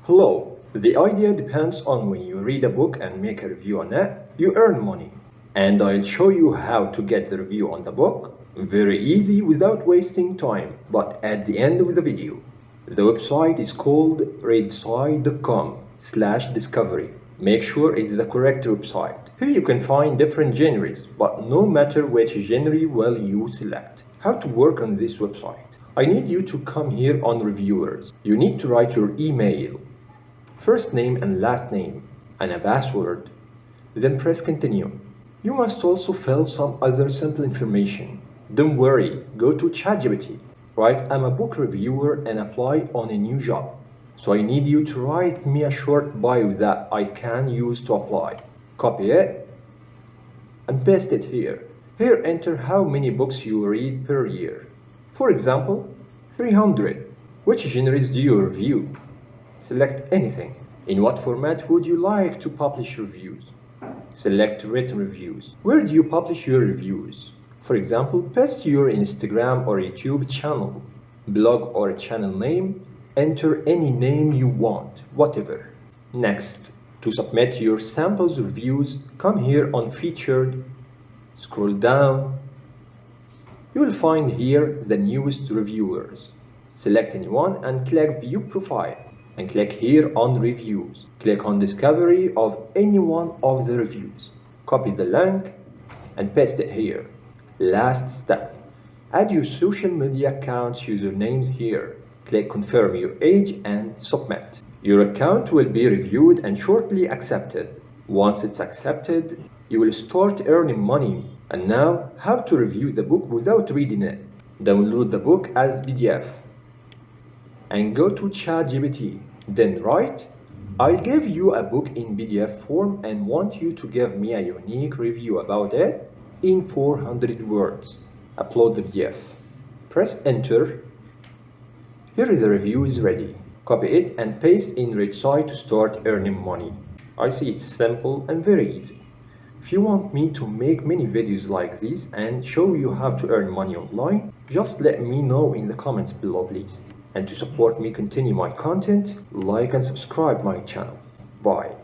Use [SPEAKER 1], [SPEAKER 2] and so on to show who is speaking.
[SPEAKER 1] Hello. The idea depends on when you read a book and make a review on it, you earn money. And I'll show you how to get the review on the book. Very easy without wasting time, but at the end of the video. The website is called readsite.com/discovery. Make sure it's the correct website. Here you can find different genres, but no matter which genre will you select. How to work on this website? I need you to come here on reviewers. You need to write your email, first name and last name, and a password. Then press continue. You must also fill some other simple information. Don't worry, go to ChatGPT. Write I'm a book reviewer and apply on a new job. So I need you to write me a short bio that I can use to apply. Copy it and paste it here. Here enter how many books you read per year. For example, 300. Which genres do you review? Select anything. In what format would you like to publish reviews? Select written reviews. Where do you publish your reviews? For example, paste your Instagram or YouTube channel, blog or channel name. Enter any name you want, whatever. Next, to submit your samples reviews, come here on Featured, scroll down. You will find here the newest reviewers. Select anyone and click View Profile. And click here on Reviews. Click on Discovery of any one of the reviews. Copy the link and paste it here. Last step. Add your social media accounts usernames here. Click Confirm your age and Submit. Your account will be reviewed and shortly accepted. Once it's accepted, you will start earning money. And now, how to review the book without reading it. Download the book as PDF. And go to ChatGPT. Then write, I'll give you a book in PDF form and want you to give me a unique review about it in 400 words. Upload the PDF. Press enter. Here the review is ready. Copy it and paste in ReadSite to start earning money. I see it's simple and very easy. If you want me to make many videos like this and show you how to earn money online, just let me know in the comments below, please. And to support me continue my content, like and subscribe my channel. Bye.